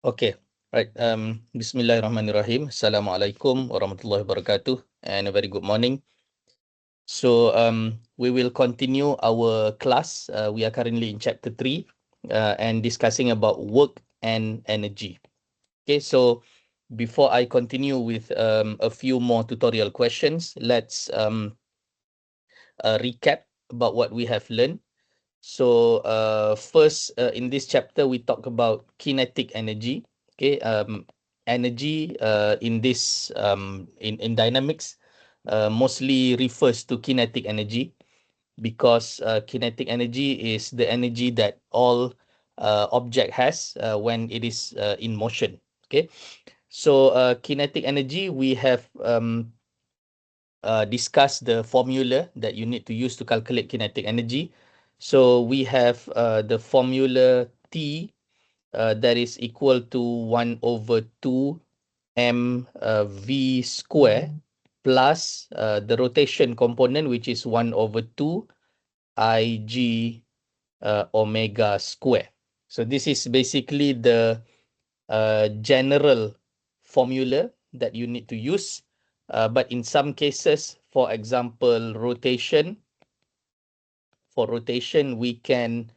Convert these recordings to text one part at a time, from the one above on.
Okay, right. Bismillahirrahmanirrahim. Assalamualaikum warahmatullahi wabarakatuh, and a very good morning. So, we will continue our class. We are currently in chapter 3, and discussing about work and energy. Okay, so before I continue with a few more tutorial questions, let's recap about what we have learned. So, first, in this chapter, we talk about kinetic energy. Okay, energy in this in dynamics mostly refers to kinetic energy, because kinetic energy is the energy that all object has when it is in motion. Okay, so kinetic energy, we have discuss the formula that you need to use to calculate kinetic energy. So we have the formula T, that is equal to 1 over 2 m v square plus the rotation component, which is 1 over 2 ig omega square. So this is basically the general formula that you need to use. But in some cases, for example, rotation, we can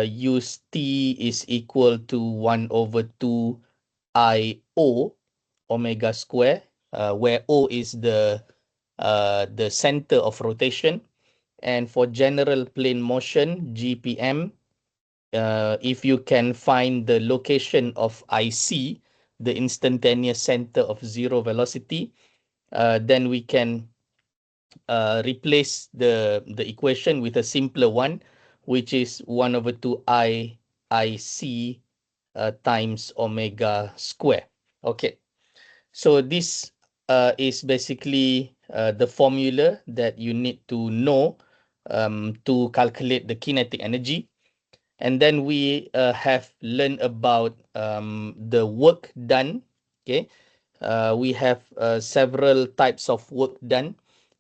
use T is equal to 1 over 2 IO omega square, where O is the center of rotation. And for general plane motion, GPM, if you can find the location of IC, the instantaneous center of zero velocity, then we can replace the equation with a simpler one, which is 1 over 2 IC times omega square. Okay, so this is basically the formula that you need to know to calculate the kinetic energy. And then we have learned about the work done. Okay, we have several types of work done.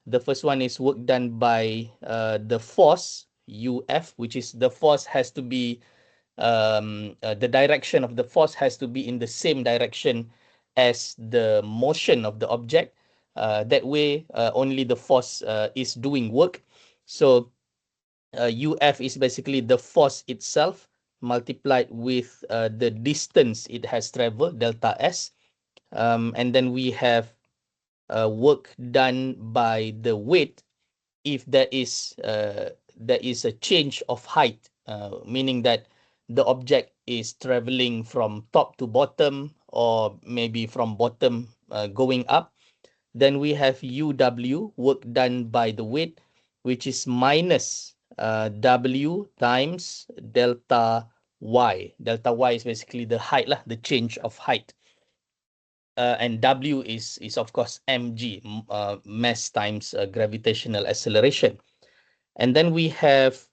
The first one is work done by the force UF, which is the force has to be the direction of the force has to be in the same direction as the motion of the object. That way, only the force is doing work. So UF is basically the force itself multiplied with the distance it has traveled, delta S. And then we have work done by the weight if there is a change of height, meaning that the object is traveling from top to bottom, or maybe from bottom going up. Then we have UW, work done by the weight, which is minus W times delta Y. Delta Y is basically the height, the change of height. And W is of course mg, mass times gravitational acceleration. And then we have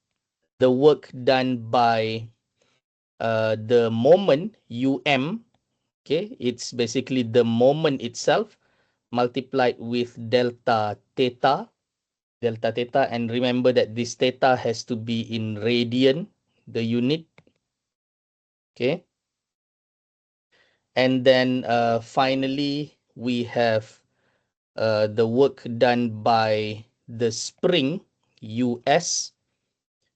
the work done by the moment Okay, it's basically the moment itself multiplied with delta theta. And remember that this theta has to be in radian, the unit. Okay, and then finally we have the work done by the spring US,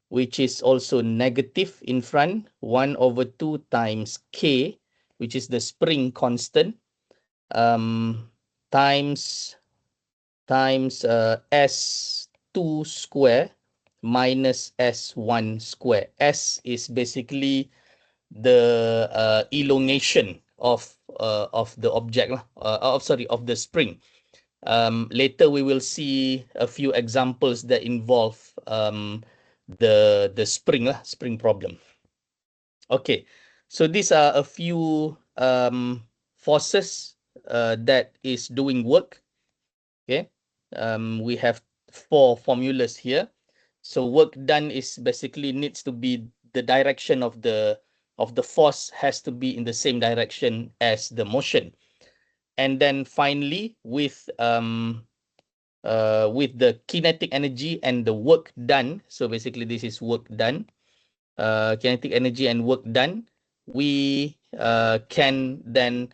which is also negative in front, 1 over 2 times K, which is the spring constant, um, times S2 square minus S1 square. S is basically the elongation of the object, of the spring. Later we will see a few examples that involve the spring problem. Okay, so these are a few forces that is doing work. Okay, we have 4 formulas here. So work done is basically needs to be the direction of the force has to be in the same direction as the motion. And then finally, with the kinetic energy and the work done. So basically, this is work done. Kinetic energy and work done. we can then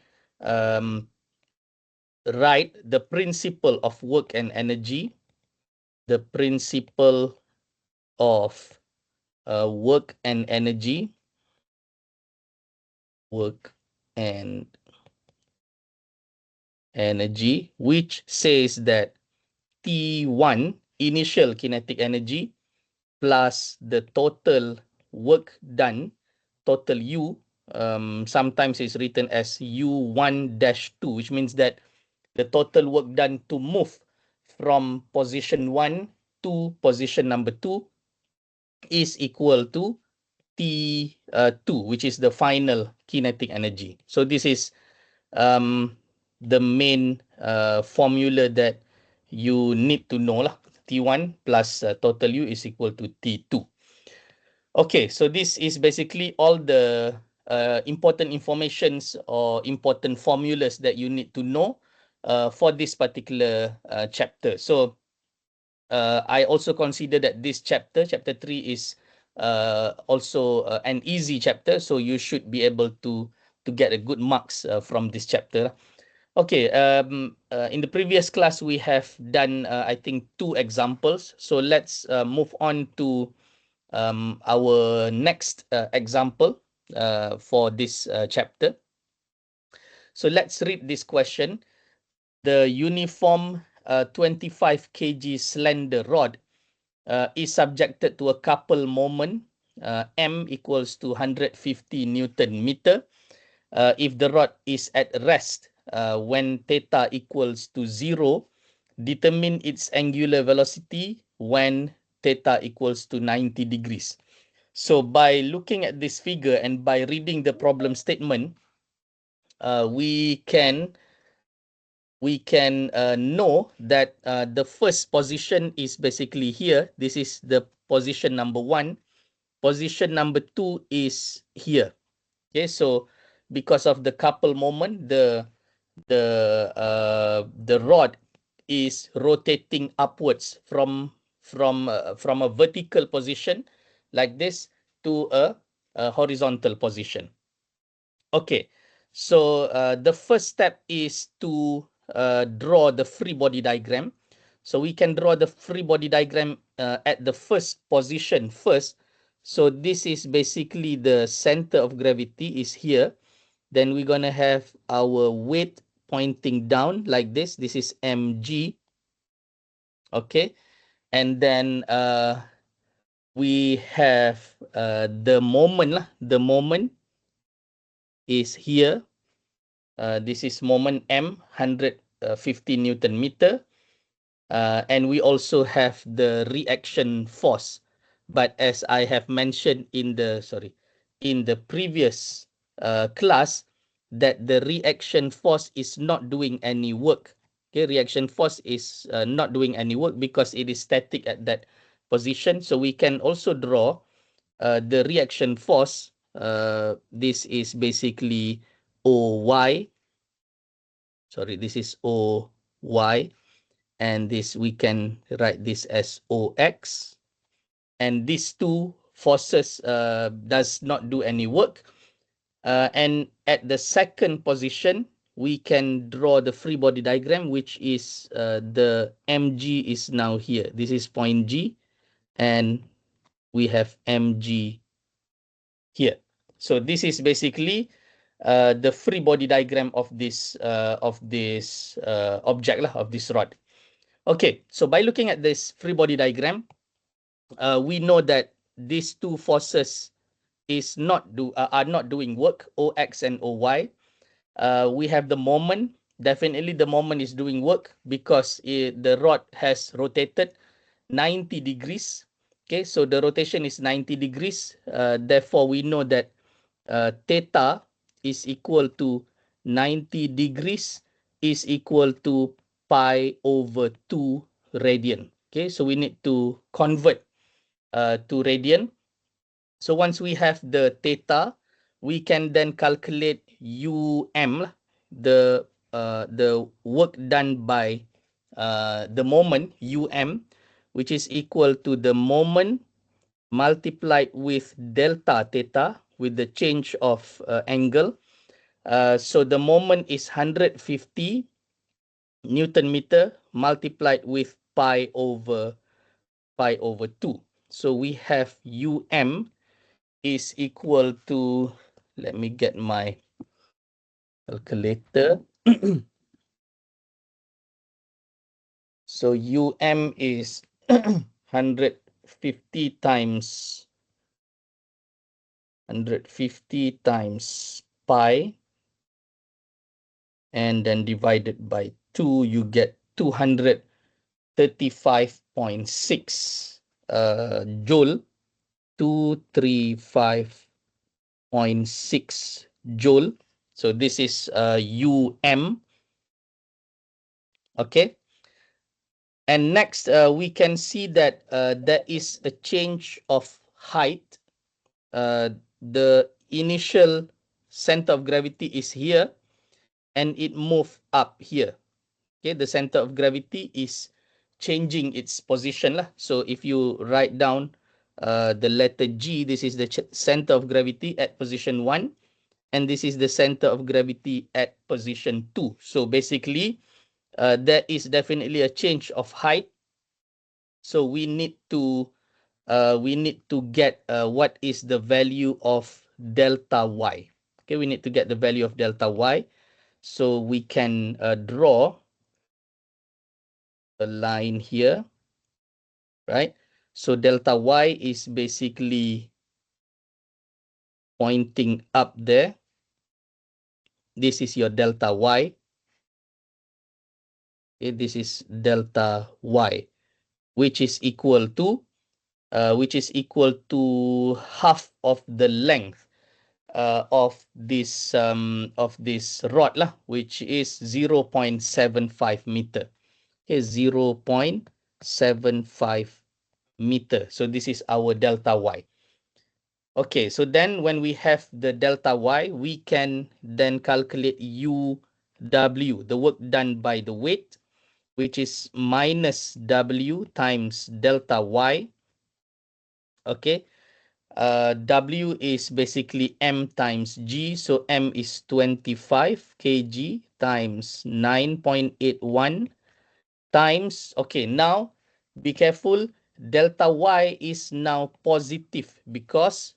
write the principle of work and energy, the principle of work and energy, which says that T1 initial kinetic energy plus the total work done, total U, sometimes is written as U1-2, which means that the total work done to move from position 1 to position number 2 is equal to T2, which is the final kinetic energy. So this is the main formula that you need to know lah. T1 plus total U is equal to T2. Okay, so this is basically all the important informations or important formulas that you need to know for this particular chapter. So I also consider that this chapter 3, is also an easy chapter, so you should be able to get a good marks from this chapter. Okay, in the previous class we have done I think 2 examples, so let's move on to our next example for this chapter. So let's read this question. The uniform 25 kg slender rod is subjected to a couple moment, M equals to 150 Newton meter. If the rod is at rest when theta equals to 0, determine its angular velocity when theta equals to 90 degrees. So by looking at this figure and by reading the problem statement, we can know that the first position is basically here. This is the position number 1. Position number 2 is here. Okay, so because of the couple moment, the rod is rotating upwards from a vertical position like this to a horizontal position. Okay, so the first step is to draw the free body diagram. So we can draw the free body diagram at the first position first. So this is basically the center of gravity is here. Then we're going to have our weight pointing down like this. This is mg. Okay, and then we have the moment lah. The moment is here. This is moment m, 150 Newton meter. And we also have the reaction force. But as I have mentioned in the previous class, that the reaction force is not doing any work. Okay, reaction force is not doing any work because it is static at that position. So we can also draw the reaction force. This is basically OY. Sorry, this is OY. And this we can write this as OX. And these two forces does not do any work. And at the second position, we can draw the free body diagram, which is the mg is now here. This is point G, and we have mg here. So this is basically the free body diagram of this object lah, of this rod. Okay, so by looking at this free body diagram, we know that these two forces are not doing work, OX and OY. We have the moment. Definitely the moment is doing work because the rod has rotated 90 degrees. Okay, so the rotation is 90 degrees. Therefore, we know that theta is equal to 90 degrees is equal to pi over 2 radian. Okay, so we need to convert to radian. So once we have the theta, we can then calculate the work done by the moment which is equal to the moment multiplied with delta theta, with the change of angle. So the moment is 150 Newton meter multiplied with pi over 2. So we have UM is equal to, let me get my calculator. So UM is 150 times pi, and then divided by 2, you get 235.6 joule. 235.6 joule. So this is UM. Okay. And next, we can see that there is a change of height. The initial center of gravity is here, and it moved up here. Okay, the center of gravity is changing its position lah. So if you write down the letter G, this is the center of gravity at position 1, and this is the center of gravity at position 2. So basically, there is definitely a change of height. So we need to get what is the value of delta y. Okay, we need to get the value of delta y. So we can draw a line here, right? So delta y is basically pointing up there. This is your delta y. Okay, this is delta y, which is equal to half of the length of this rod lah, which is 0.75 meter. Okay, 0.75 meter. So this is our delta y. Okay, so then when we have the delta y, we can then calculate UW, the work done by the weight, which is minus W times delta y. Okay, W is basically M times G. So M is 25 kg times 9.81 times, okay, now be careful, delta y is now positive because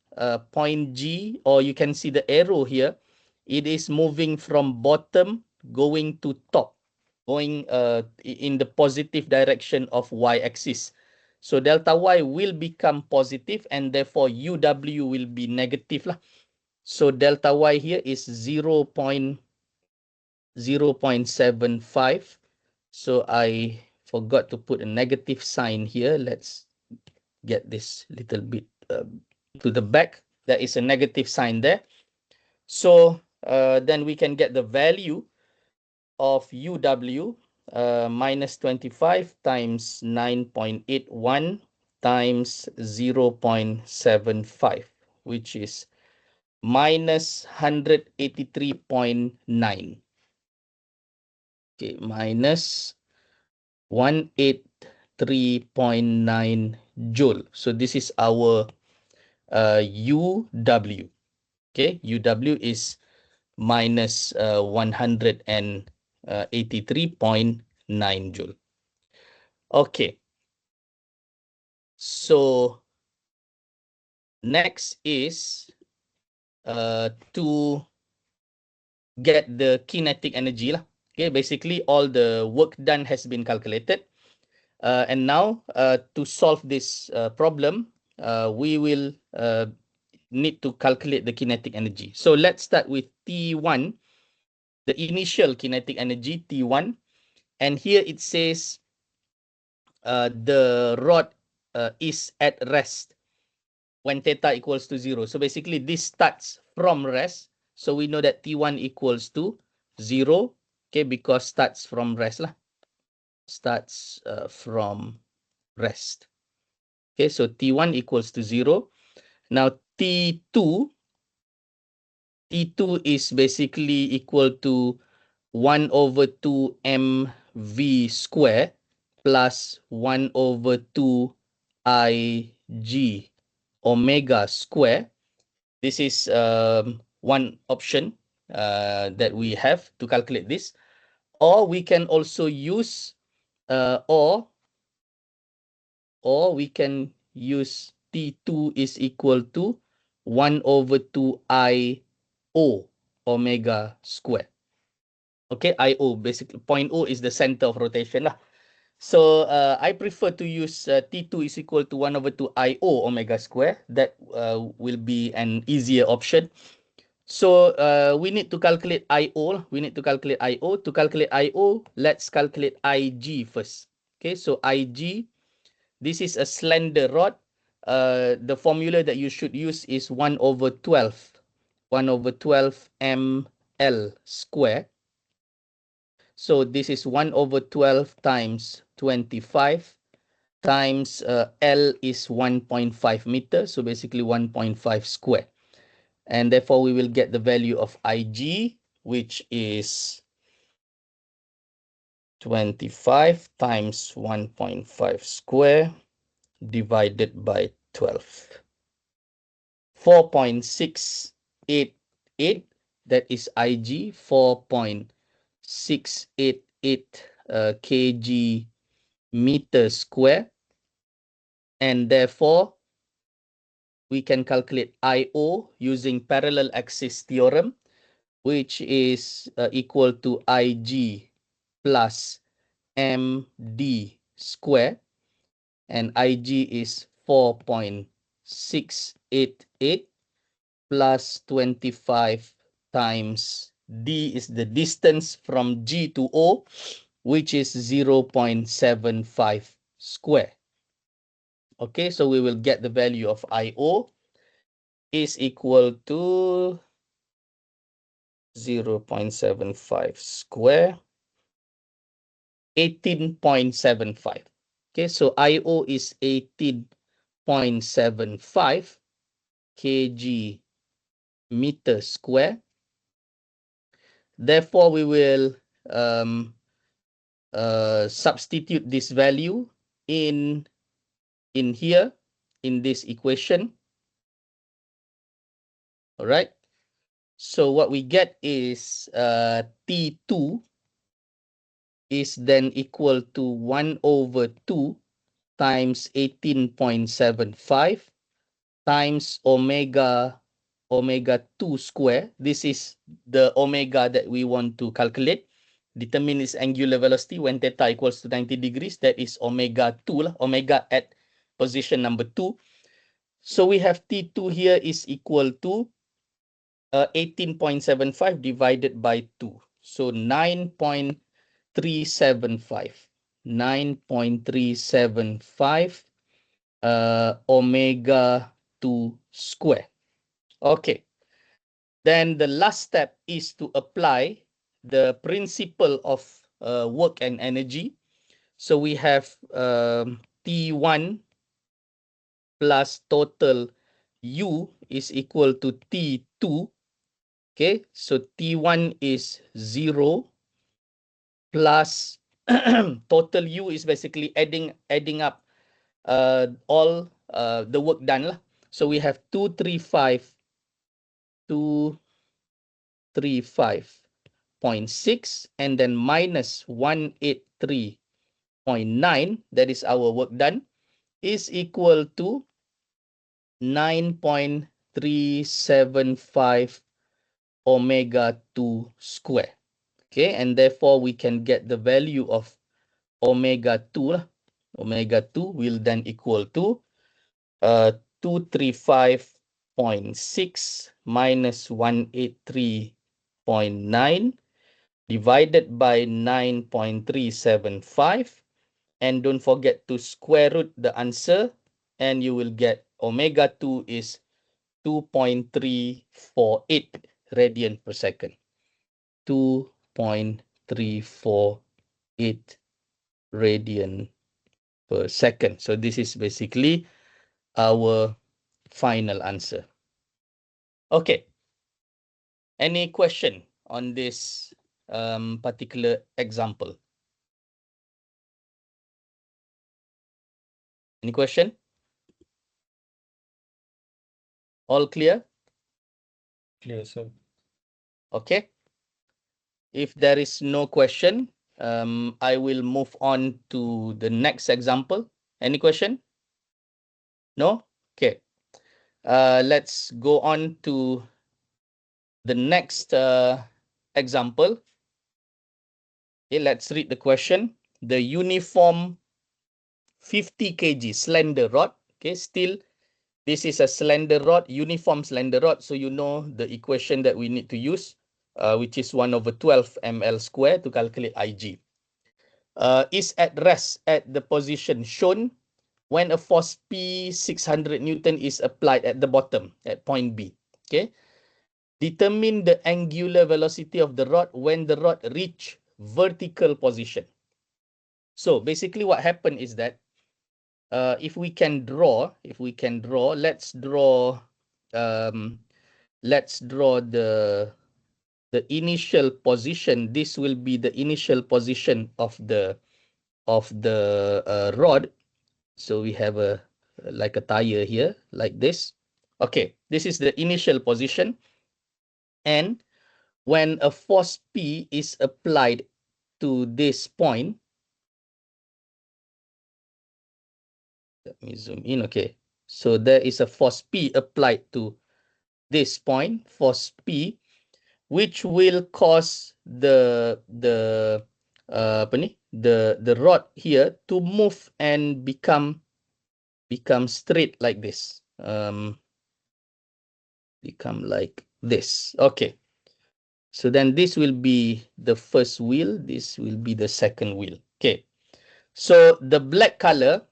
point G, or you can see the arrow here, it is moving from bottom going to top, going in the positive direction of y-axis. So delta y will become positive, and therefore UW will be negative lah. So delta y here is 0.75. So I forgot to put a negative sign here. Let's get this little bit to the back. There is a negative sign there. So then we can get the value of UW, minus 25 times 9.81 times 0.75, which is minus 183.9. Okay, minus 183.9 joule. So this is our UW. Okay, UW is minus 183.9 joule. Okay. So next is to get the kinetic energy lah. Okay, basically all the work done has been calculated. And now to solve this problem, we will need to calculate the kinetic energy. So let's start with T1, the initial kinetic energy, T1. And here it says the rod is at rest when theta equals to 0. So basically this starts from rest. So we know that T1 equals to 0, okay, because starts from rest lah. Starts from rest. Okay, so T1 equals to 0. Now T2 is basically equal to 1 over 2 mv square plus 1 over 2 ig omega square. This is one option that we have to calculate this. Or we can also use or we can use T2 is equal to 1 over 2 I-O omega square. Okay, I-O, basically point O is the center of rotation lah. So I prefer to use T2 is equal to 1 over 2 I-O omega square. That will be an easier option. So we need to calculate I-O. We need to calculate I-O. To calculate I-O, let's calculate IG first. Okay, so IG, this is a slender rod. The formula that you should use is 1 over 12. 1 over 12 ml square. So this is 1 over 12 times 25 times L is 1.5 meter. So basically 1.5 square. And therefore we will get the value of IG, which is 25 times 1.5 square divided by 12. 4.688, that is IG, 4.688 kg meter square. And therefore, we can calculate IO using parallel axis theorem, which is equal to IG plus MD square. And IG is 4.688 plus 25 times D is the distance from G to O, which is 0.75 square. Okay, so we will get the value of IO is equal to 0.75 square, 18.75. Okay, so IO is 18.75 kg meter square. Therefore, we will substitute this value in here in this equation. All right. So what we get is T2 is then equal to 1 over 2 times 18.75 times omega 2 square. This is the omega that we want to calculate. Determine its angular velocity when theta equals to 90 degrees. That is omega 2 lah, omega at position number 2. So we have T2 here is equal to 18.75 divided by 2. So 9.375. 9.375 omega 2 square. Okay. Then the last step is to apply the principle of work and energy. So we have T1 plus total U is equal to T2. Okay, so T1 is 0 plus total U is basically adding up all the work done lah. So we have 235.6 and then minus 183.9, that is our work done, is equal to 9.375 omega 2 square. Okay, and therefore we can get the value of omega 2 lah. Omega 2 will then equal to 235.6 minus 183.9 divided by 9.375, and don't forget to square root the answer, and you will get omega 2 is 2.348 radian per second. 2.348 radian per second. So this is basically our final answer. Okay. Any question on this particular example? Any question? All clear? Clear, sir. Okay. If there is no question, I will move on to the next example. Any question? No? Okay. Let's go on to the next example. Okay, let's read the question. The uniform 50 kg slender rod. Okay, still this is a slender rod, uniform slender rod. So you know the equation that we need to use, which is 1/12 ml square to calculate Ig. Is at rest at the position shown when a force P 600 Newton is applied at the bottom at point B. Okay. Determine the angular velocity of the rod when the rod reach vertical position. So basically what happened is that if we can draw, let's draw the initial position. This will be the initial position of the rod. So we have a like a tire here, like this. Okay, this is the initial position. And when a force P is applied to this point, let me zoom in. Okay, so there is a force P applied to this point, force P, which will cause the rod here to move and become straight like this. Become like this. Okay. So then this will be the first wheel. This will be the second wheel. Okay. So the black color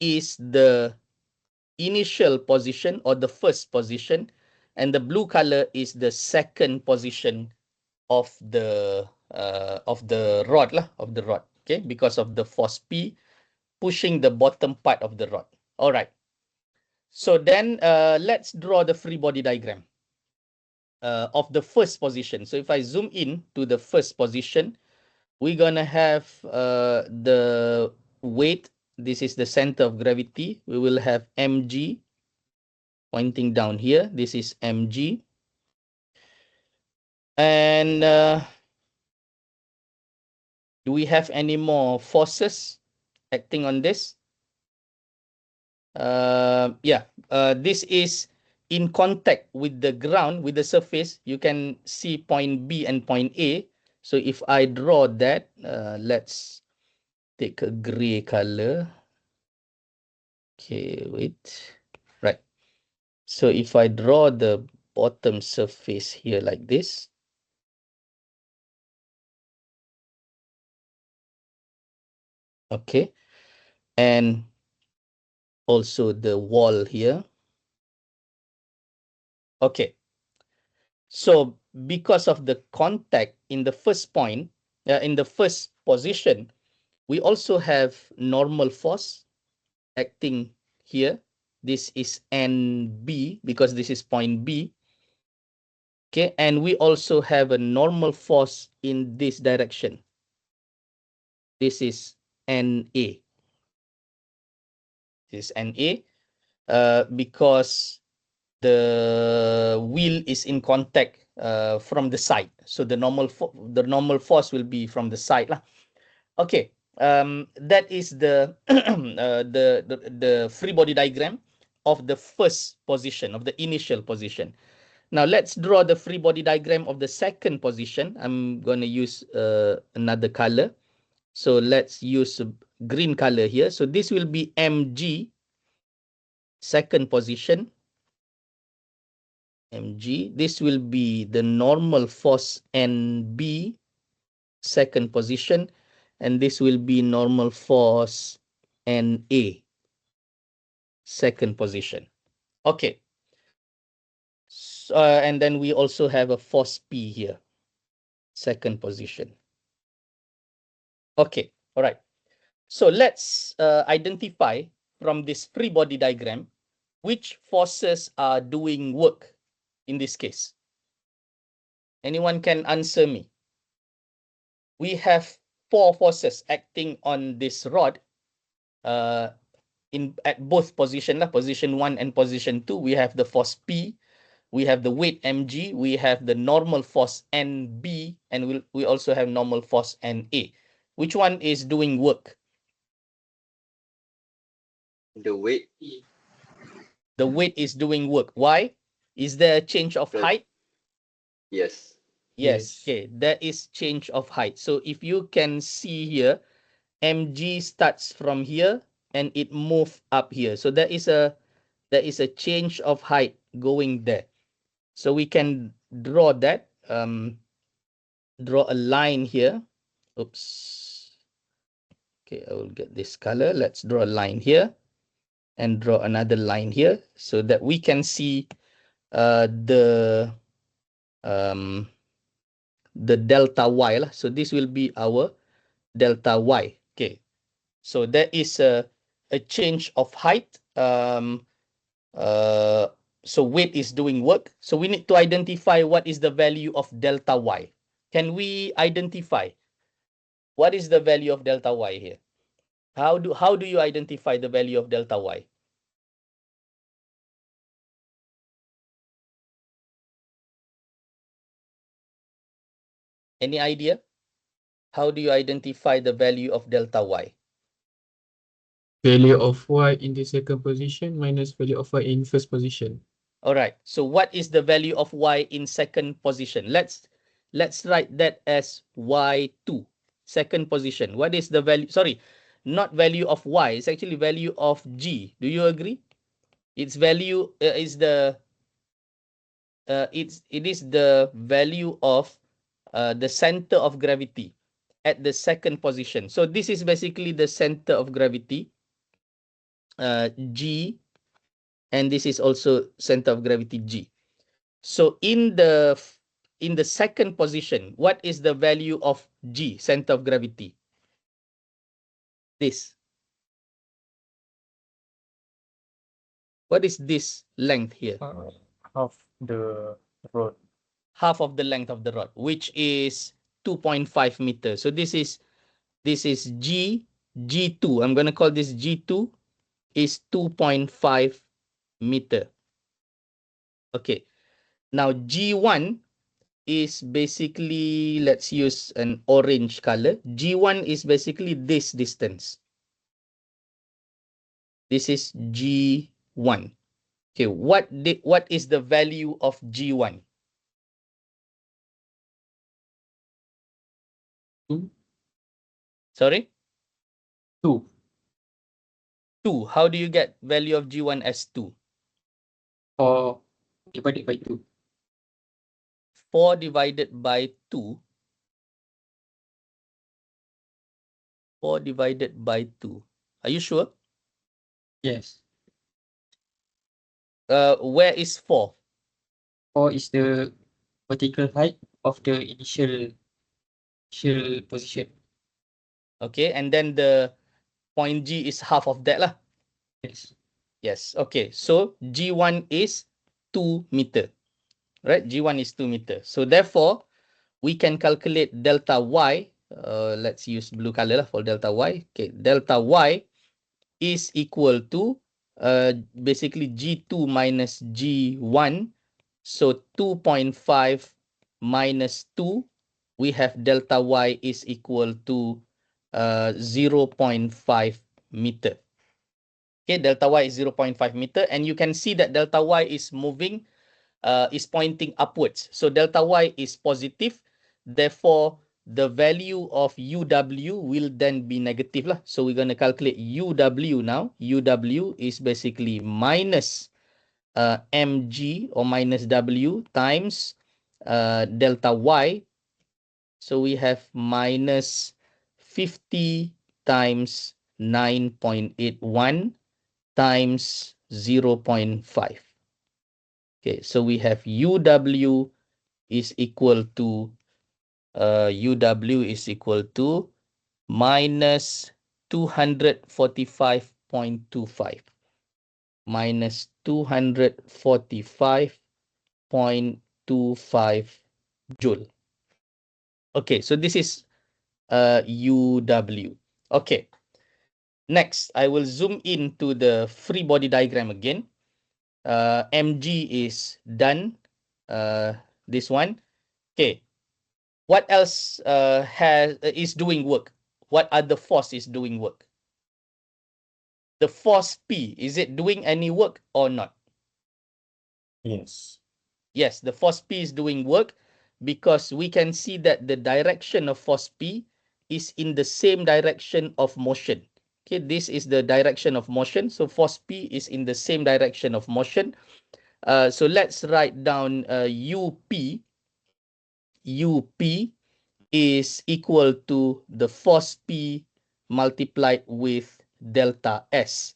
is the initial position or the first position, and the blue color is the second position of the rod lah, of the rod. Okay, because of the force P pushing the bottom part of the rod. All right. So then let's draw the free body diagram of the first position. So if I zoom in to the first position, we're gonna have the weight. This is the center of gravity. We will have mg pointing down here. This is mg. And do we have any more forces acting on this? Yeah, this is in contact with the ground, with the surface. You can see point B and point A. So if I draw that, let's take a gray color. Okay, wait. Right. So if I draw the bottom surface here like this, okay, and also the wall here. Okay. So because of the contact in the first point, in the first position, we also have normal force acting here. This is NB because this is point B. Okay, and we also have a normal force in this direction. This is NA. This is NA because the wheel is in contact from the side. So the normal force will be from the side lah. Okay, that is the the free body diagram of the first position, of the initial position. Now let's draw the free body diagram of the second position. I'm going to use another color. So let's use green color here. So this will be mg, second position. mg. This will be the normal force nb, second position. And this will be normal force NA, second position. Okay. So, and then we also have a force P here, second position. Okay. All right. So let's identify from this free body diagram which forces are doing work in this case. Anyone can answer me? We have 4 forces acting on this rod at both position, position 1 and position 2. We have the force P, We have the weight mg, we have the normal force nb, and we also have normal force na. Which one is doing work? The weight. The weight is doing work. Why? Is there a change of But height? yes. Yes. Okay, there is change of height. So if you can see here, mg starts from here and it moves up here. So there is a change of height going there. So we can draw that. Draw a line here. Oops. Okay, I will get this color. Let's draw a line here and draw another line here so that we can see the delta y lah. So this will be our delta y. Okay, so there is a change of height. So weight is doing work. So we need to identify what is the value of delta y. Can we identify what is the value of delta y here? How do you identify the value of delta y? Any idea? How do you identify the value of delta y? Value of y in the second position minus value of y in first position. All right. So what is the value of y in second position? Let's write that as y2, second position. What is the value? Sorry, not value of y. It's actually value of g. Do you agree? Its value is the it is the value of the center of gravity at the second position. So this is basically the center of gravity, g, and this is also center of gravity g. So in the second position, what is the value of g, center of gravity? This. What is this length here? Half the rod. Half of the length of the rod, which is 2.5 meters. So this is G2. I'm going to call this G2 is 2.5 meter. Okay. Now G1 is basically, let's use an orange color. G1 is basically this distance. This is G1. Okay, what is the value of G1? 2. Sorry? 2. 2. How do you get value of G1 as 2? 4 divided by 2. 4 divided by 2. 4 divided by 2. Are you sure? Yes. Where is 4? 4 is the vertical height of the initial position. Okay, and then the point G is half of that lah. Yes. Yes, okay. So G1 is 2 meter. Right? G1 is 2 meter. So therefore, we can calculate delta Y. Let's use blue color for delta Y. Okay, delta Y is equal to basically G2 minus G1. So 2.5 minus 2, we have delta Y is equal to 0.5 meter. Okay, delta Y is 0.5 meter, and you can see that delta Y is moving, is pointing upwards. So delta Y is positive. Therefore, the value of UW will then be negative lah. So we're going to calculate UW now. UW is basically minus mg or minus W times delta Y. So we have minus 50 times 9.81 times 0.5. Okay, so we have UW is equal to minus 245.25. Minus 245.25 joule. Okay, so this is UW. Okay. Next, I will zoom into the free body diagram again. mg is done. This one. Okay. What else is doing work? What other force is doing work? The force P, is it doing any work or not? Yes. Yes, the force P is doing work because we can see that the direction of force P is in the same direction of motion. Okay, this is the direction of motion. So force P is in the same direction of motion. So let's write down UP. UP is equal to the force P multiplied with delta S.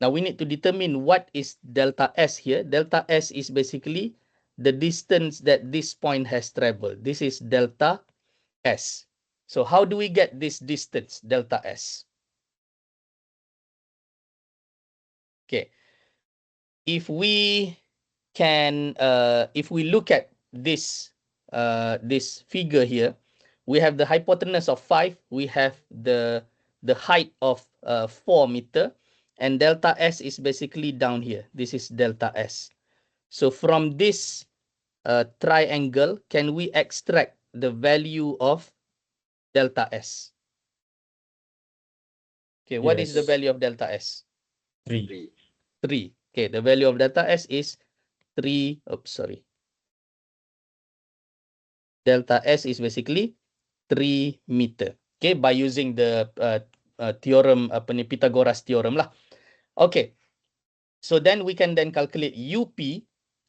Now we need to determine what is delta S here. Delta S is basically the distance that this point has traveled. This is delta S. So how do we get this distance, delta S? Okay. If we look at this figure here, we have the hypotenuse of 5, we have the height of 4 meter, and delta S is basically down here. This is delta S. So from this triangle, can we extract the value of delta S? Okay, what is the Yes. value of delta S? 3. 3. 3. Okay, the value of delta S is 3. Oops, sorry. Delta S is basically 3 meter. Okay, by using the theorem, Pythagoras theorem lah. Okay, so then we can then calculate UP.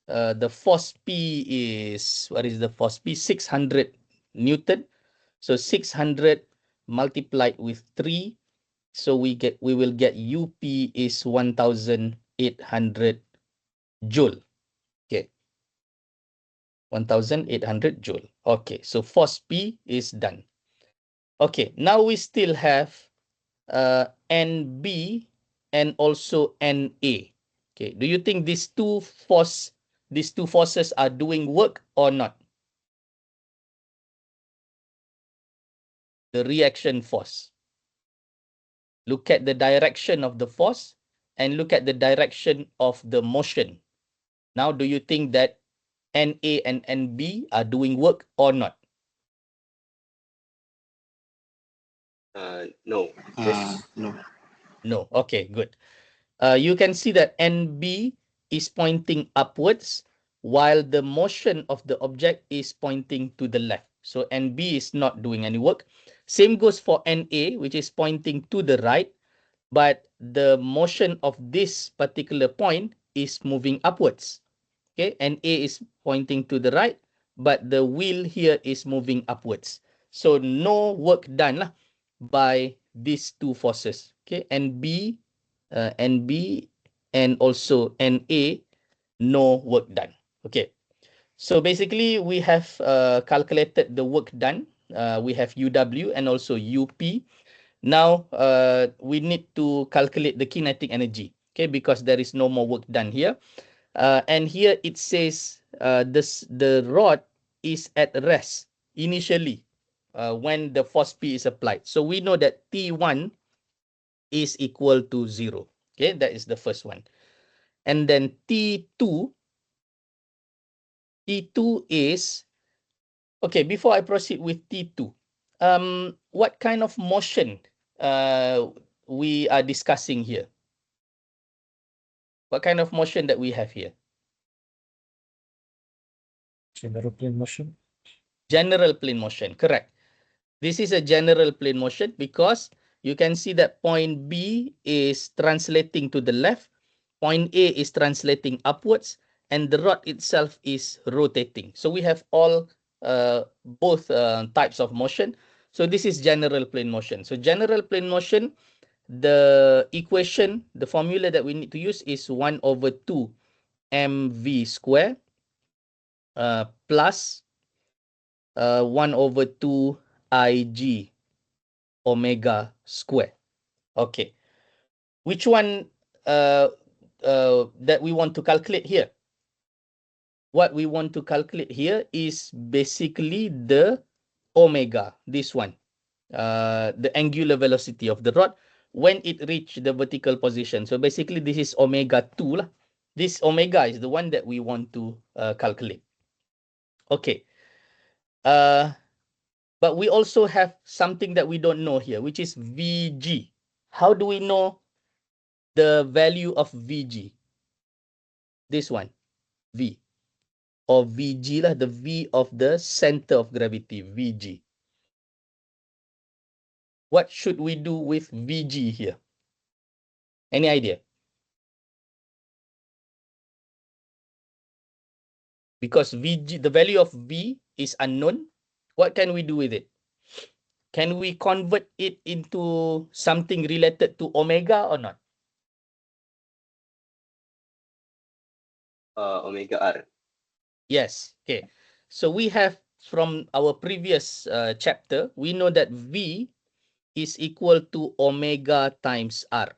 The force P is, what is the force P? 600 Newton. So 600 multiplied with 3. So we will get UP is 1,800 joule. Okay. 1,800 joule. Okay, so force P is done. Okay, now we still have NB and also NA. Okay, do you think these two forces are doing work or not? The reaction force. Look at the direction of the force and look at the direction of the motion. Now, do you think that NA and NB are doing work or not? No. No. No. Okay, good. You can see that NB is pointing upwards while the motion of the object is pointing to the left. So NB is not doing any work. Same goes for NA, which is pointing to the right, but the motion of this particular point is moving upwards. Okay, NA is pointing to the right, but the wheel here is moving upwards. So no work done lah by these two forces. Okay, NB and also NA, no work done. Okay, so basically we have calculated the work done. We have UW and also UP. Now we need to calculate the kinetic energy. Okay, because there is no more work done here. And here it says the rod is at rest initially when the force P is applied. So we know that T1 is equal to 0. Okay, that is the first one. And then T2 is, okay, before I proceed with T2, what kind of motion we are discussing here? What kind of motion that we have here? General plane motion. General plane motion, correct. This is a general plane motion because you can see that point B is translating to the left, point A is translating upwards, and the rod itself is rotating. So we have all both types of motion. So this is general plane motion. So general plane motion, the equation, the formula that we need to use is 1/2 mv square plus 1/2 ig omega square. Okay. Which one that we want to calculate here? What we want to calculate here is basically the omega, this one, the angular velocity of the rod when it reached the vertical position. So basically this is omega 2 lah. This omega is the one that we want to calculate. Okay. But we also have something that we don't know here, which is VG. How do we know the value of VG? This one, V. Or VG lah, the V of the center of gravity, VG. What should we do with VG here? Any idea? Because VG, the value of V is unknown. What can we do with it? Can we convert it into something related to omega or not? Omega R. Yes. Okay. So we have from our previous chapter, we know that V is equal to omega times R.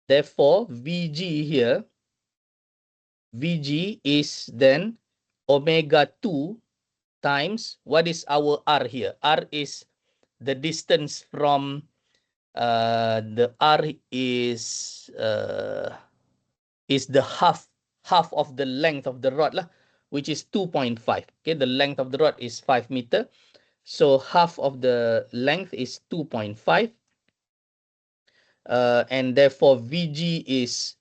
Therefore, VG here, VG is then omega 2 times, what is our R here? R is the distance from, the R is the half of the length of the rod lah, which is 2.5. Okay, the length of the rod is 5 meter. So half of the length is 2.5. And therefore VG is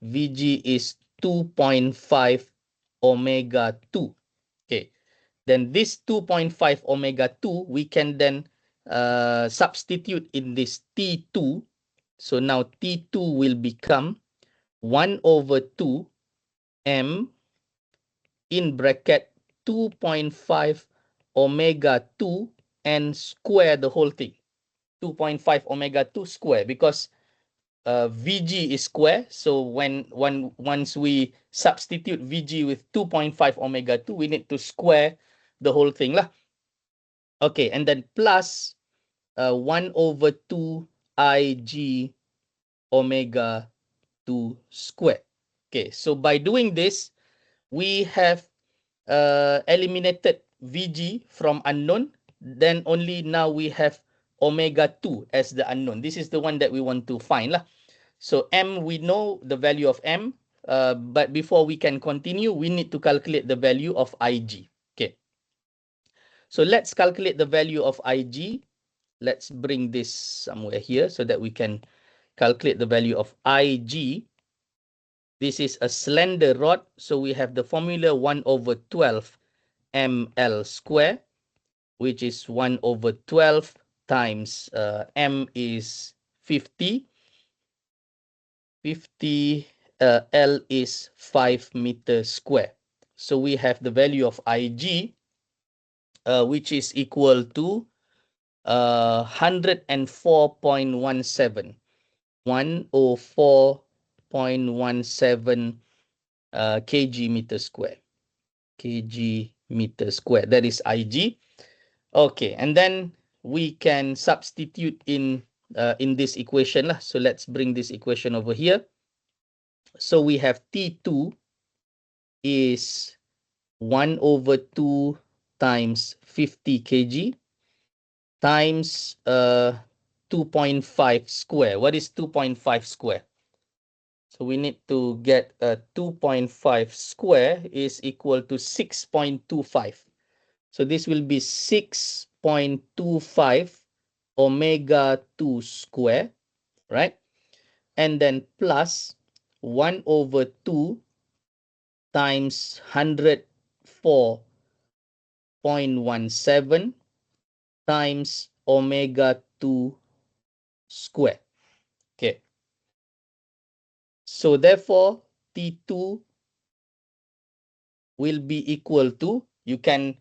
2.5 omega 2. Okay, then this 2.5 omega 2 we can then substitute in this T2. So now T2 will become 1 over 2 M in bracket 2.5 omega 2 and square the whole thing. 2.5 omega 2 square, because VG is square. So once we substitute VG with 2.5 omega 2, we need to square the whole thing lah. Okay, and then plus 1 over 2 IG omega 2 square. Okay, so by doing this, we have eliminated VG from unknown. Then only now we have omega 2 as the unknown. This is the one that we want to find lah. So M, we know the value of M, but before we can continue, we need to calculate the value of IG. Okay. So let's calculate the value of IG. Let's bring this somewhere here so that we can calculate the value of IG. This is a slender rod, so we have the formula 1 over 12 ml square, which is 1 over 12 times M is 50. 50, L is 5 meters square. So we have the value of IG, which is equal to 104.17. 104.17 kg meter square. Kg meter square. That is IG. Okay, and then we can substitute in this equation lah. So let's bring this equation over here. So we have T2 is 1 over 2 times 50 kg times 2.5 square. What is 2.5 square? So we need to get 2.5 square is equal to 6.25. So this will be 6.25 omega 2 square, right? And then plus 1 over 2 times 104.17 times omega 2 square. Okay. So therefore, T2 will be equal to, you can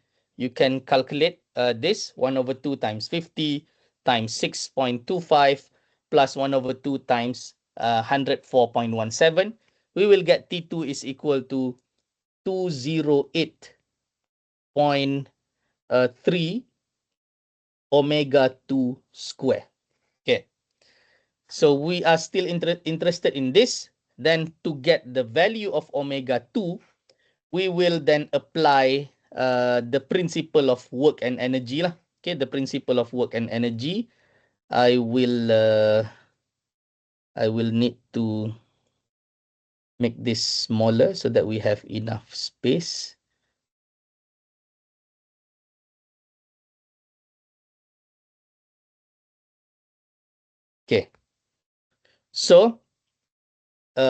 calculate this 1 over 2 times 50 times 6.25 plus 1 over 2 times 104.17. We will get T2 is equal to 208.3 omega 2 square. Okay. So we are still interested in this. Then to get the value of omega 2, we will then apply the principle of work and energy lah. Okay, the principle of work and energy. I will need to make this smaller so that we have enough space. Okay. So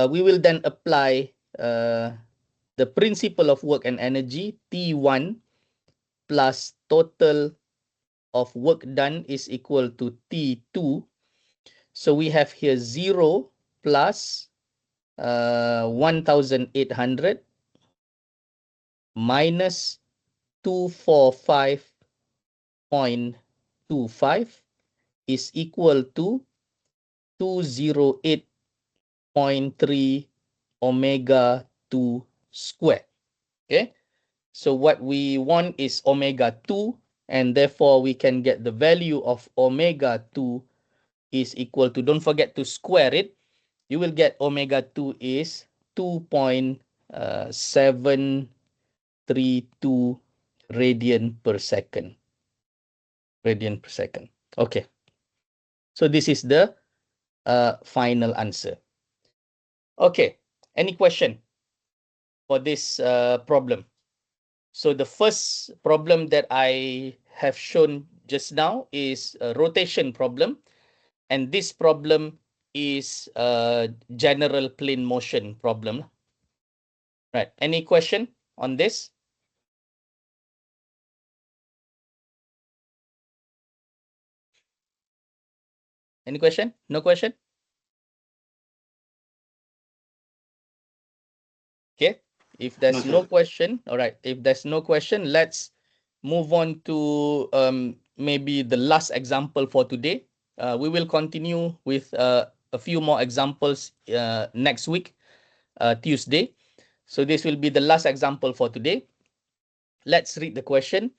we will then apply the principle of work and energy, T1 plus total of work done is equal to T2. So we have here 0 plus 1,800 minus 245.25 is equal to 208.3 omega 2 square. Okay, so what we want is omega 2, and therefore we can get the value of omega 2 is equal to, don't forget to square it, you will get omega 2 is 2.732 radian per second. Okay, so this is the final answer. Okay, any question for this problem? So the first problem that I have shown just now is a rotation problem, and this problem is a general plane motion problem. Right, any question on this? Any question? No question? Okay, if there's no question, all right, if there's no question, let's move on to maybe the last example for today. We will continue with a few more examples next week, Tuesday. So this will be the last example for today. Let's read the question.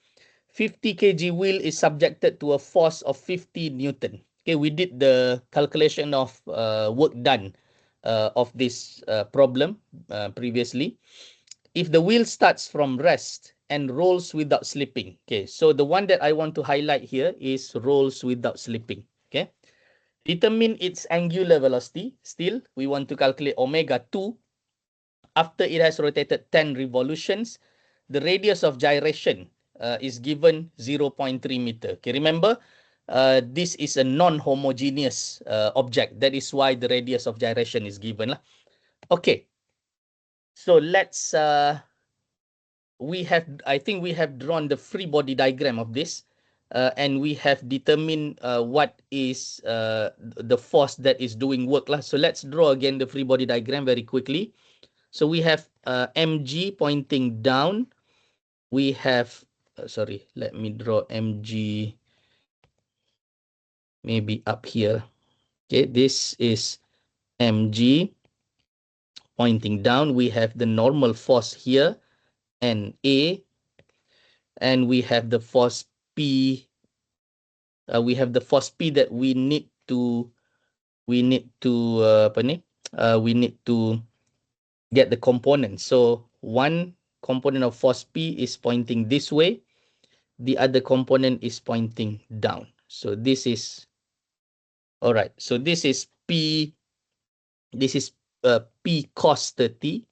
50 kg wheel is subjected to a force of 50 Newton. Okay, we did the calculation of work done of this problem previously. If the wheel starts from rest and rolls without slipping. Okay, so the one that I want to highlight here is rolls without slipping. Okay, determine its angular velocity. Still, we want to calculate omega 2 after it has rotated 10 revolutions. The radius of gyration is given 0.3 meter. Okay, remember, this is a non-homogeneous object. That is why the radius of gyration is given. Okay, so let's, I think we have drawn the free body diagram of this, and we have determined what is the force that is doing work. So let's draw again the free body diagram very quickly. So we have mg pointing down. We have, sorry, let me draw mg maybe up here. Okay, this is mg pointing down. We have the normal force here, and A, and we have the force P. We have the force P that we need to get the component. So one component of force P is pointing this way, the other component is pointing down. So this is, all right, so this is P, this is P cos 30.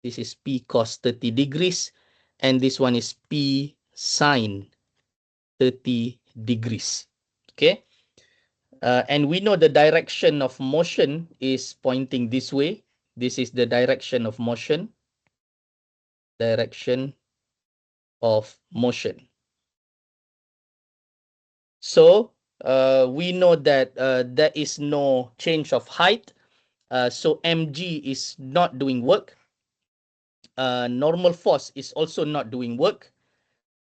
This is P cos 30 degrees, and this one is P sine 30 degrees. Okay, and we know the direction of motion is pointing this way. This is the direction of motion. Direction of motion. So we know that there is no change of height. So mg is not doing work. Normal force is also not doing work.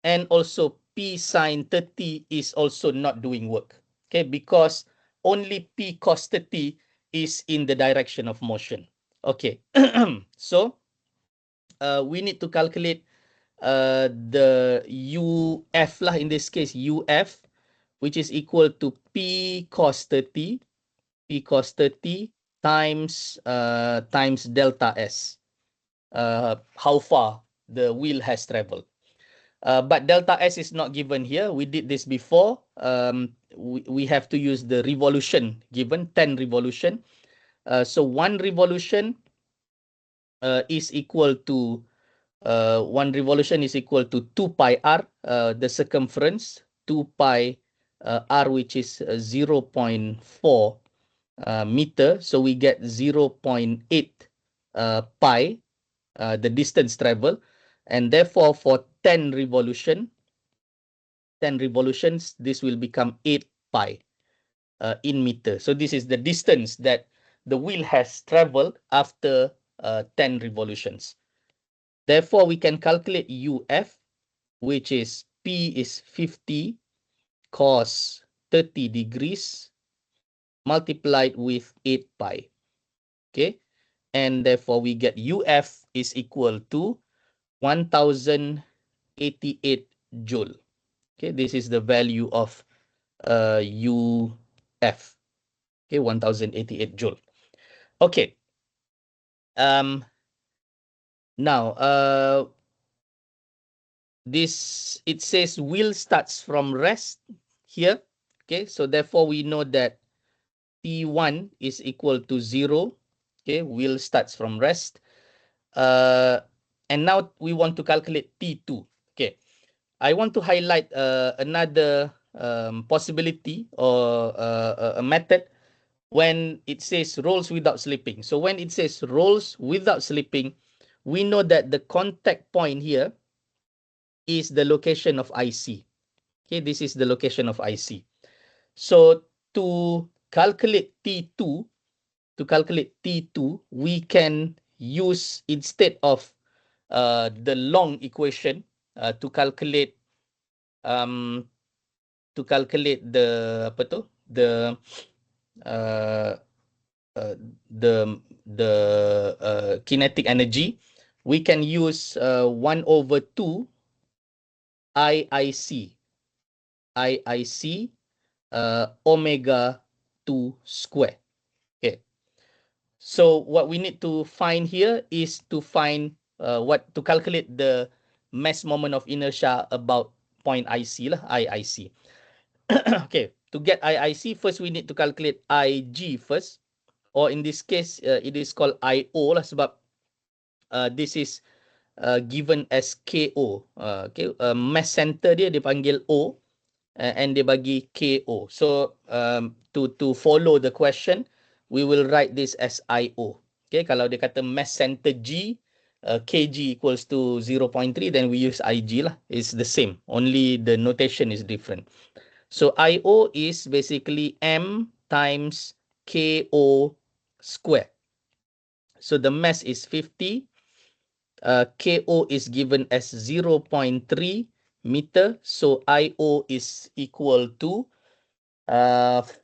And also P sine 30 is also not doing work. Okay, because only P cos 30 is in the direction of motion. Okay, so we need to calculate the UF lah, in this case UF, which is equal to P cos 30, P cos 30 times delta S, how far the wheel has traveled. But delta S is not given here. We did this before. We have to use the revolution given, 10 revolution. So one revolution is equal to 1 revolution is equal to 2 pi r, the circumference, 2 pi r, which is 0.4 meter. So we get 0.8 pi, the distance travel. And therefore, for 10 revolutions, this will become 8 pi in meter. So this is the distance that the wheel has traveled after 10 revolutions. Therefore, we can calculate UF, which is P is 50 cos 30 degrees multiplied with 8 pi. Okay. And therefore, we get UF is equal to 1088 joule. Okay. This is the value of UF. Okay. 1088 joule. Okay. Now, it says wheel starts from rest here. Okay, so therefore we know that T1 is equal to 0. Okay, wheel starts from rest. And now we want to calculate T2. Okay, I want to highlight another possibility or a method when it says rolls without slipping. So when it says rolls without slipping, we know that the contact point here is the location of IC. Okay, this is the location of IC. So to calculate T2, we can use, instead of the long equation, to calculate the apa tu, the kinetic energy. We can use 1/2 IIC omega 2 square. Okay. So what we need to find here is to find to calculate the mass moment of inertia about point IC lah, IIC. Okay, to get IIC, first we need to calculate IG first, or in this case it is called IO lah, sebab this is given as KO. Okay, mass center dia dipanggil O, and dia bagi KO. So to follow the question, we will write this as IO. Okay, kalau dia kata mass center G, kg equals to 0.3, then we use IG lah. It's the same, only the notation is different. So IO is basically M times KO square. So the mass is 50. KO is given as 0.3 meter. So IO is equal to 4.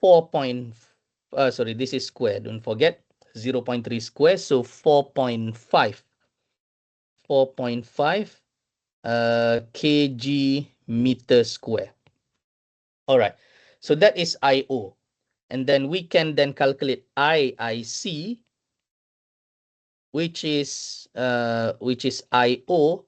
Sorry, this is square. Don't forget 0.3 square. So 4.5 kg meter square. All right. So that is IO. And then we can then calculate IIC, which is IO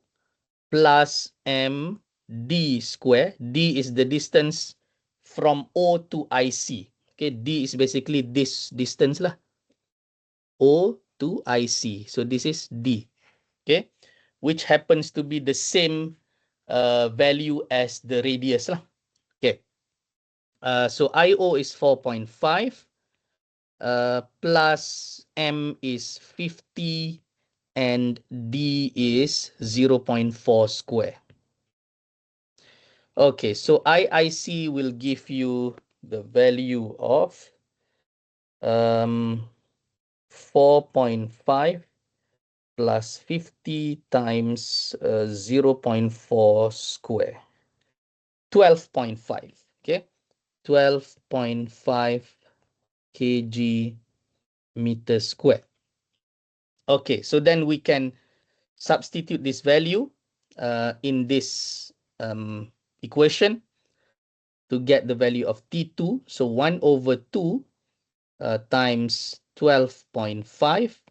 plus MD square. D is the distance from O to IC. Okay, D is basically this distance lah. O to IC. So this is D. Okay, which happens to be the same value as the radius lah. Okay. So IO is 4.5 plus M is 50 and D is 0.4 square. Okay, so IIC will give you the value of 4.5 plus 50 times 0.4 square. 12.5. Okay, 12.5 kg meter square. Okay, so then we can substitute this value in this equation to get the value of T2. So 1/2 times 12.5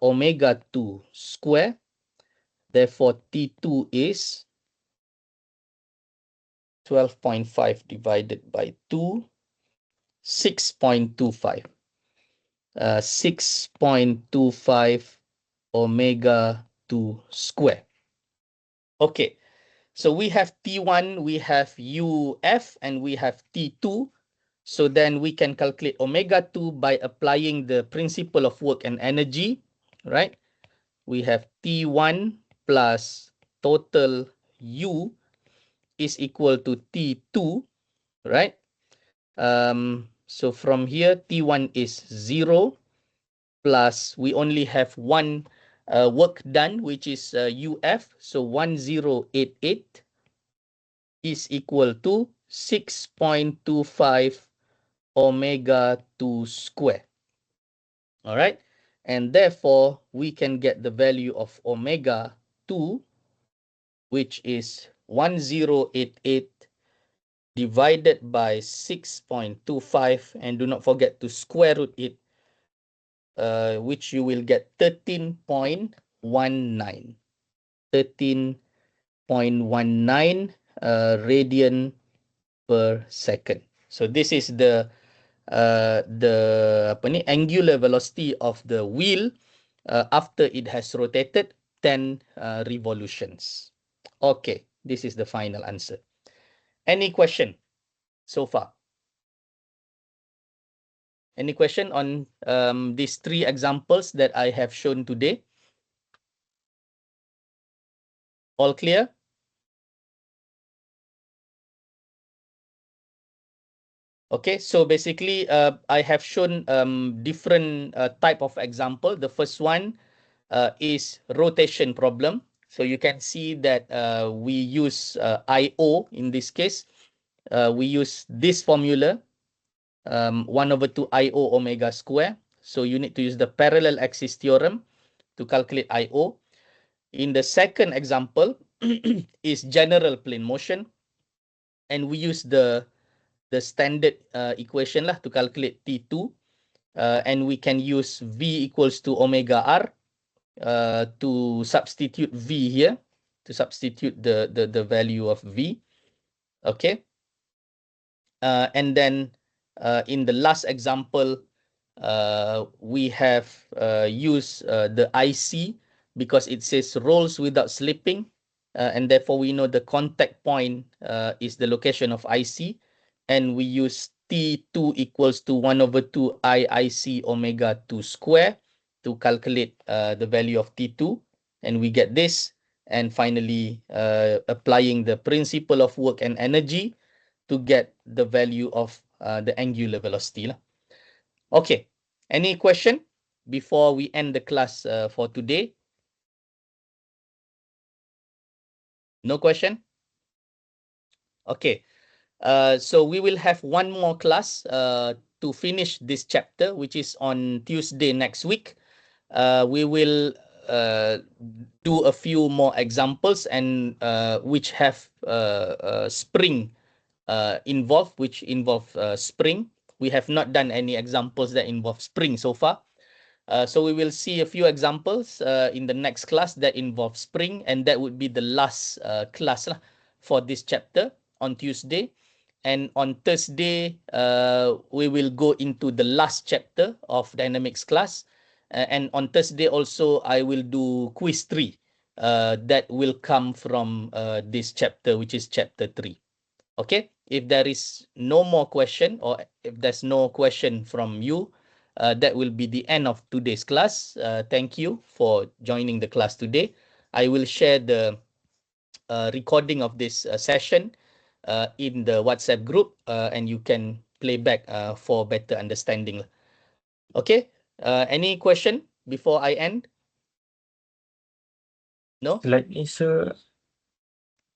omega 2 square. Therefore, T2 is 12.5 divided by 2, 6.25. 6.25 omega 2 square. Okay, so we have T1, we have UF, and we have T2. So then we can calculate omega 2 by applying the principle of work and energy, right? We have T1 plus total U is equal to T2, right? So from here, T1 is 0 plus we only have one work done, which is UF. So 1088 is equal to 6.25 omega 2 square. All right. And therefore, we can get the value of omega 2, which is 1088 divided by 6.25. And do not forget to square root it, which you will get 13.19. 13.19 radian per second. So this is the angular velocity of the wheel after it has rotated 10 revolutions. Okay, this is the final answer. Any question so far? Any question on these three examples that I have shown today? All clear? Okay, so basically I have shown different type of example. The first one is rotation problem. So you can see that we use IO in this case. We use this formula, 1/2 IO omega square. So you need to use the parallel axis theorem to calculate IO. In the second example is general plane motion. And we use the standard equation lah to calculate T2. And we can use V equals to omega R to substitute V here, to substitute the value of V. Okay. And then in the last example, we have used the IC because it says rolls without slipping. And therefore we know the contact point is the location of IC. And we use T2 equals to 1/2 IIC omega 2 square to calculate the value of T2. And we get this. And finally, applying the principle of work and energy to get the value of the angular velocity. Okay, any question before we end the class for today? No question? Okay, so we will have one more class to finish this chapter, which is on Tuesday next week. We will do a few more examples and which have spring involved, which involve spring. We have not done any examples that involve spring so far. So we will see a few examples in the next class that involve spring, and that would be the last class for this chapter on Tuesday. And on Thursday, we will go into the last chapter of dynamics class. And on Thursday also, I will do quiz 3 that will come from this chapter, which is chapter 3. Okay, if there is no more question, or if there's no question from you, that will be the end of today's class. Thank you for joining the class today. I will share the recording of this session in the WhatsApp group, and you can play back for better understanding. Okay, any question before I end? No? Slide ni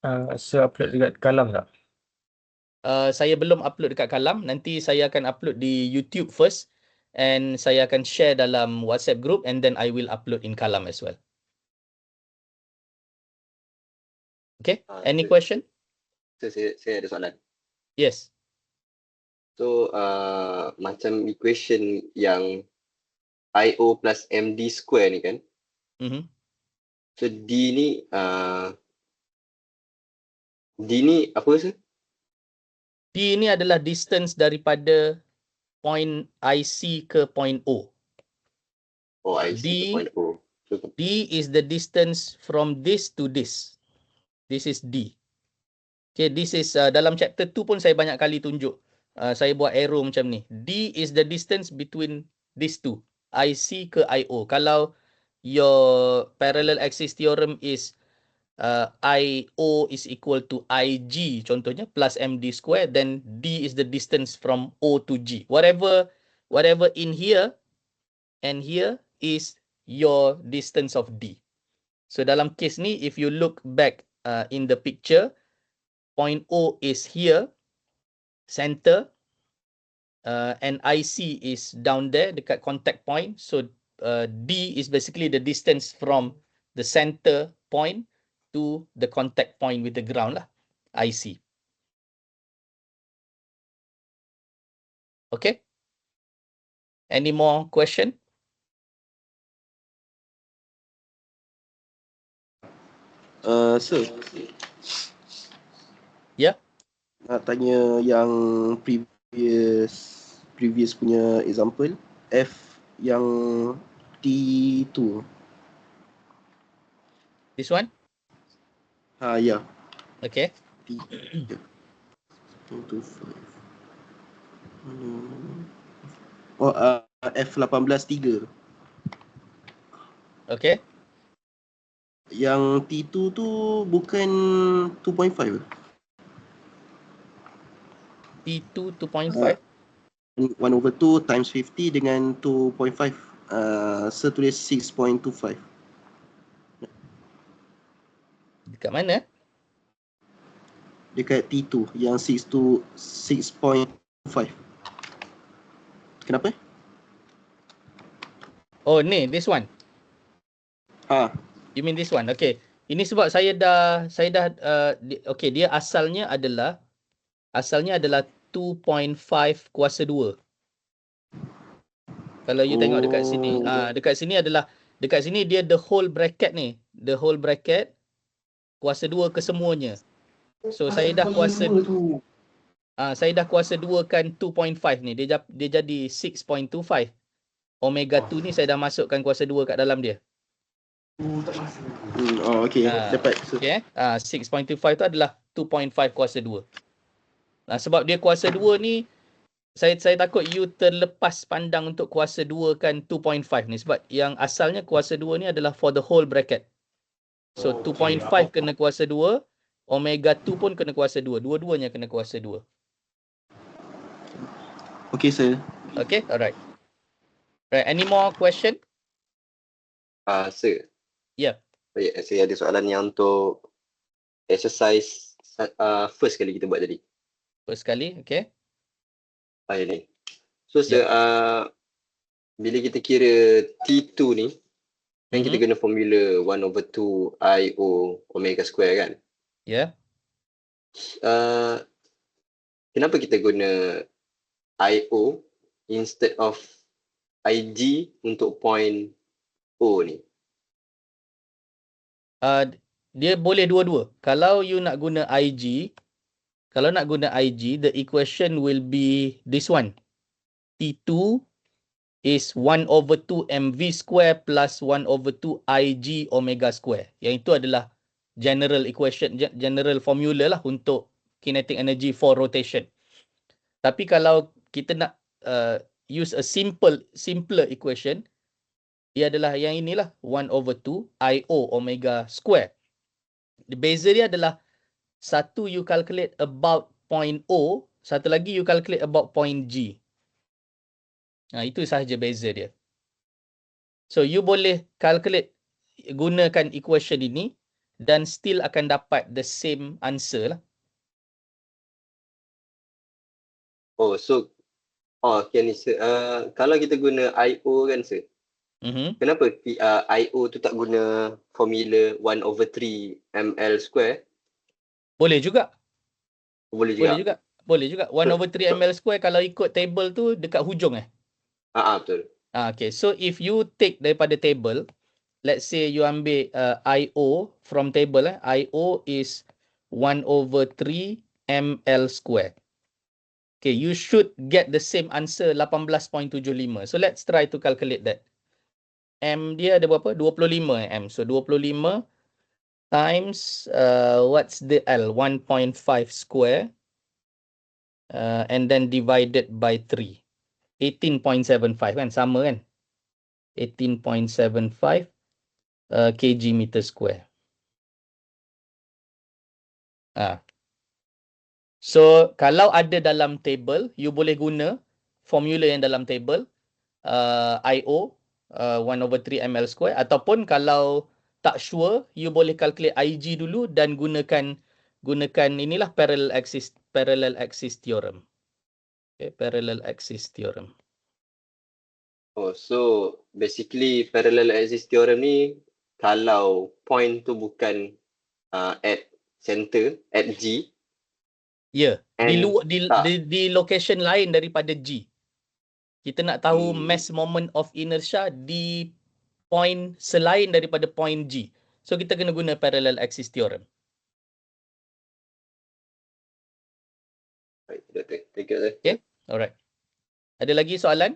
upload dekat Kalam tak? Saya belum upload dekat Kalam. Nanti saya akan upload di YouTube first. And saya akan share dalam WhatsApp group, and then I will upload in Kalam as well. Okay, any question? Saya ada soalan. Yes. So macam equation yang IO plus MD square ni kan. So D ni apa sih? D ini adalah distance daripada point IC ke point O. Oh, IC ke point O. D is the distance from this to this. This is D. Okay, this is dalam chapter 2 pun saya banyak kali tunjuk. Saya buat arrow macam ni. D is the distance between these two. IC ke IO. Kalau your parallel axis theorem is IO is equal to IG contohnya plus MD square, then D is the distance from O to G. Whatever in here and here is your distance of D. So dalam case ni, if you look back in the picture, point O is here, center, and IC is down there dekat contact point. So D is basically the distance from the center point to the contact point with the ground lah, IC. Okay? Any more question? Sir. Ya. Nak tanya yang previous punya example, F yang T2. This one? Ya. Okay. T. 125. Oh, F18 3. Okay. Yang T2 tu bukan 2.5 ke? T2 2.5. 1/2 times 50 dengan 2.5. Saya tulis 6.25. Dekat mana? Dekat T2 yang 6 to 6.5. Kenapa? Oh ni, this one. You mean this one? Okay. Ini sebab saya dah okay, dia asalnya adalah 2.5 kuasa 2. Kalau you tengok dekat sini, dekat sini dia the whole bracket ni, the whole bracket kuasa 2 kesemuanya. So saya dah kuasa kuasa 2 kan 2.5 ni, dia jadi 6.25. Omega 2 ni saya dah masukkan kuasa 2 kat dalam dia. Okay, dapat. Okay, 6.25 tu adalah 2.5 kuasa 2. Sebab dia kuasa 2 ni, saya takut you terlepas pandang untuk kuasa 2 kan 2.5 ni. Sebab yang asalnya kuasa 2 ni adalah for the whole bracket. So 2.5 kena kuasa 2, omega 2 pun kena kuasa 2. Dua-duanya kena kuasa 2. Okay, sir. Okay, alright. Right, any more question? Sir. Yeah. Saya ada soalan yang untuk exercise first kali kita buat tadi. First kali, okay. Ni. So, sir, bila kita kira T2 ni, kan kita guna formula 1/2 IO omega square kan? Yeah. Kenapa kita guna IO instead of IG untuk point O ni? Dia boleh dua-dua. Kalau you nak guna IG, the equation will be this one. T2 is 1/2 mv square plus 1/2 IG omega square. Yang itu adalah general equation, general formula lah untuk kinetic energy for rotation. Tapi kalau kita nak use a simpler equation, ia adalah yang inilah 1/2 IO omega square. The beza dia adalah satu you calculate about point O, satu lagi you calculate about point G. Itu sahaja beza dia. So you boleh calculate gunakan equation ini dan still akan dapat the same answer lah. Okay ni sir. Kalau kita guna IO kan sir, kenapa IO tu tak guna formula 1/3 ml square? Boleh juga. Boleh juga. 1/3 ml square kalau ikut table tu dekat hujung betul. Okay, so if you take daripada table, let's say you ambil IO from table, IO is 1/3 ml square. Okay, you should get the same answer 18.75. So let's try to calculate that. M dia ada berapa? 25 M. So 25 times what's the L? 1.5 square and then divided by 3. 18.75 kan? Sama kan? 18.75 kg meter square. So kalau ada dalam table, you boleh guna formula yang dalam table, IO 1/3 ml square, ataupun kalau tak sure, you boleh calculate IG dulu dan gunakan inilah parallel axis theorem. Okay, parallel axis theorem. Oh, so basically parallel axis theorem ni kalau point tu bukan at center, at G. Ya, di tak. location lain daripada G. Kita nak tahu mass moment of inertia di point selain daripada point G. So kita kena guna parallel axis theorem. Right, Doktor. Thank you, Doktor. Okay, alright. Ada lagi soalan?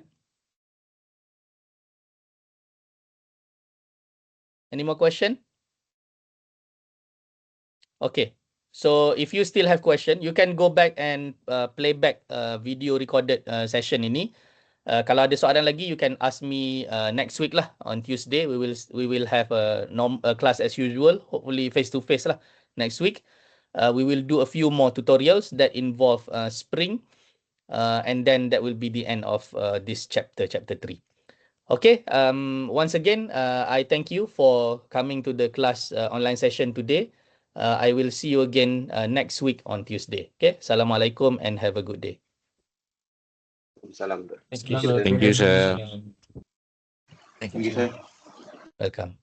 Any more question? Okay. So if you still have question, you can go back and play back video recorded session ini. Kalau ada soalan lagi, you can ask me next week lah. On Tuesday, we will have a class as usual. Hopefully face to face lah next week. We will do a few more tutorials that involve spring, and then that will be the end of this chapter 3. Okay. Once again, I thank you for coming to the class online session today. I will see you again next week on Tuesday. Okay. Assalamualaikum and have a good day. Salam. Thank you, Sir. Thank you, sir. Thank you, sir. Welcome.